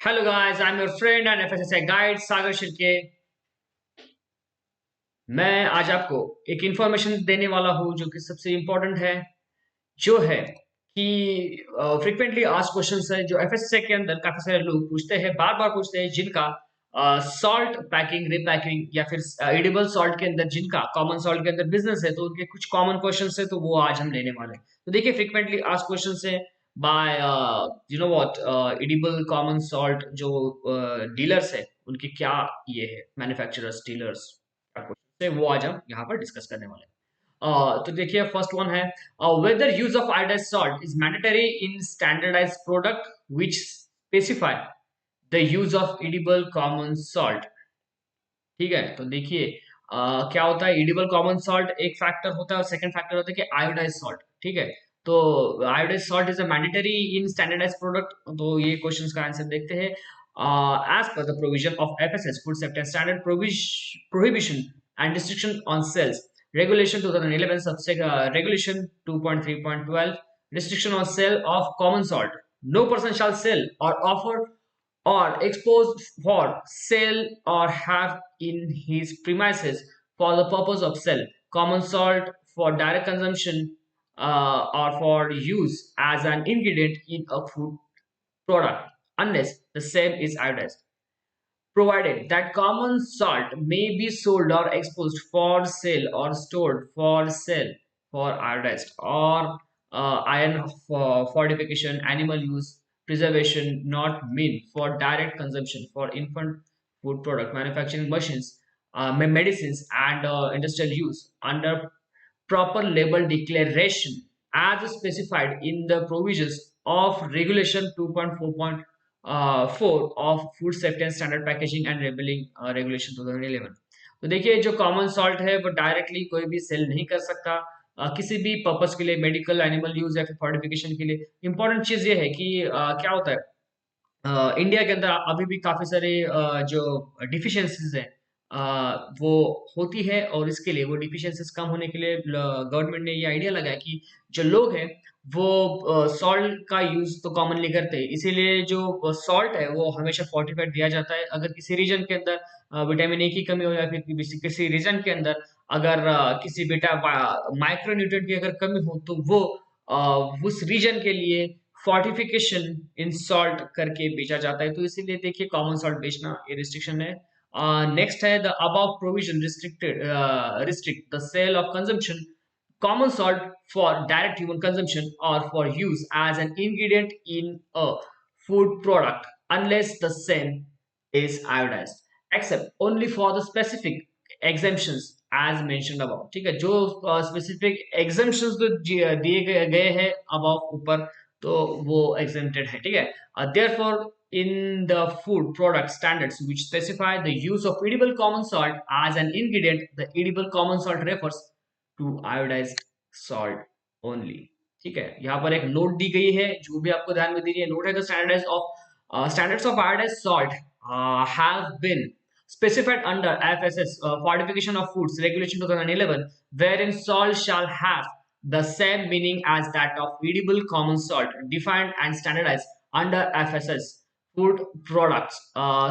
Hello guys, I am your friend and FSSAI guide Sagar Shirke. मैं आज आपको एक इंफॉर्मेशन देने वाला हूँ जो कि सबसे इम्पोर्टेंट है, जो है कि फ्रीक्वेंटली आस्क्ड क्वेश्चंस है जो एफएसएसआई के अंदर काफी सारे लोग पूछते हैं, बार बार पूछते हैं, जिनका सॉल्ट पैकिंग, रिपैकिंग या फिर एडिबल सॉल्ट के अंदर जिनका कॉमन सॉल्ट के अंदर बिजनेस है, तो उनके कुछ कॉमन क्वेश्चंस है, तो वो आज हम लेने वाले हैं। तो देखिए, फ्रीक्वेंटली आस्क्ड क्वेश्चंस है by you know what edible common salt जो डीलर्स है, उनके क्या ये है, मैन्युफैक्चरर्स डीलर्स से वो आज हम यहाँ पर डिस्कस करने वाले हैं। तो देखिए, फर्स्ट वन है whether use of iodised salt is mandatory in standardised product which specify the use of edible common salt. ठीक है, तो देखिए क्या होता है, एडिबल कॉमन सॉल्ट एक फैक्टर होता है और सेकंड फैक्टर होता है कि आयोडाइज्ड सॉल्ट। ठीक है, तो iodised salt is a mandatory in standardised product. तो ये क्वेश्चंस का आंसर देखते हैं। As per the provision of FSS food safety standard prohibition and restriction on sales regulation 2011 regulation 2.3.12 restriction on sale of common salt. No person shall sell or offer or exposed for sale or have in his premises for the purpose of sale common salt for direct consumption or for use as an ingredient in a food product unless the same is iodized, provided that common salt may be sold or exposed for sale or stored for sale for iodized or iron fortification, animal use, preservation, not meant for direct consumption for infant food product, manufacturing machines, medicines, and industrial use under proper label declaration as specified in the provisions of regulation 2.4.4 of food safety and standard packaging and labeling regulation 2011। तो देखिए, जो common salt है वो directly कोई भी cell नहीं कर सकता किसी भी पर्पस के लिए, मेडिकल, एनिमल यूज या फिर फॉर्टिफिकेशन के लिए। इंपॉर्टेंट चीज ये है कि क्या होता है, इंडिया के अंदर अभी भी काफ़ी सारे जो डिफिशियंसीज़ हैं वो होती है, और इसके लिए, वो डिफिशियंसीज़ कम होने के लिए गवर्नमेंट ने ये आइडिया लगाया कि जो लोग हैं वो सॉल्ट का यूज़ तो कॉमनली करते हैं, इसीलिए जो सॉल्ट है वो हमेशा फोर्टिफाइड दिया जाता है। अगर किसी रीजन के अंदर विटामिन ए की कमी हो या फिर किसी रीजन के अंदर अगर किसी बेटा माइक्रोन्यूट्रिएंट की अगर कमी हो, तो वो उस रीजन के लिए फोर्टिफिकेशन इन सॉल्ट करके बेचा जाता है। तो इसीलिए देखिए, कॉमन सॉल्ट बेचना ये रिस्ट्रिक्शन है। नेक्स्ट है, the above provision restrict the sale of consumption common salt for direct human consumption or for use as an ingredient in a food product unless the same is iodized except only for the specific exemptions as mentioned above। ठीक है, जो specific exemptions तो दिए गए हैं above ऊपर, तो वो exempted है। ठीक है, therefore in the food product standards which specify the use of edible common salt as an ingredient, the edible common salt refers to iodised salt only. ठीक है, यहाँ पर एक नोट दी गई है, जो भी आपको ध्यान में दीजिए। नोट है, the standards of iodised salt have been specified under FSS Fortification of Foods Regulation 2011, wherein salt shall have the same meaning as that of edible common salt, defined and standardized under FSS Food Products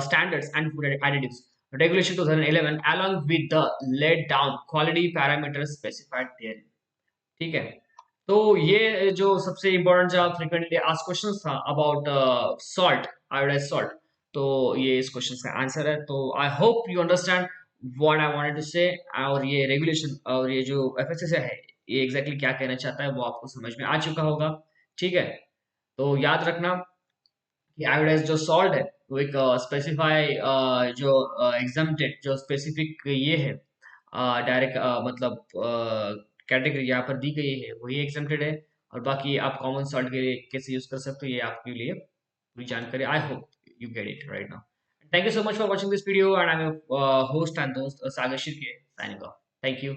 Standards and Food Additives Regulation 2011, along with the laid down quality parameters specified there। ठीक है, तो ये जो सबसे important जो frequently asked question था about salt, iodised salt, तो ये इस क्वेश्चन का आंसर है। तो I hope you understand what I wanted to say, और ये रेगुलेशन और ये जो एफएसएस है, ये एग्जैक्टली क्या कहना चाहता है वो आपको समझ में आ चुका होगा। ठीक है, तो याद रखना कि आयोडाइज्ड जो सॉल्ट है वो एक स्पेसिफाई जो एग्जम्प्टेड जो स्पेसिफिक ये है, डायरेक्ट मतलब कैटेगरी यहाँ पर दी गई है वही एग्जम्प्टेड है, और बाकी आप कॉमन सॉल्ट के लिए कैसे यूज कर सकते हो ये आपके लिए पूरी जानकारी। I hope you get it right now. Thank you so much for watching this video and I am host and दोस्त Sagar Shirke signing off. Thank you.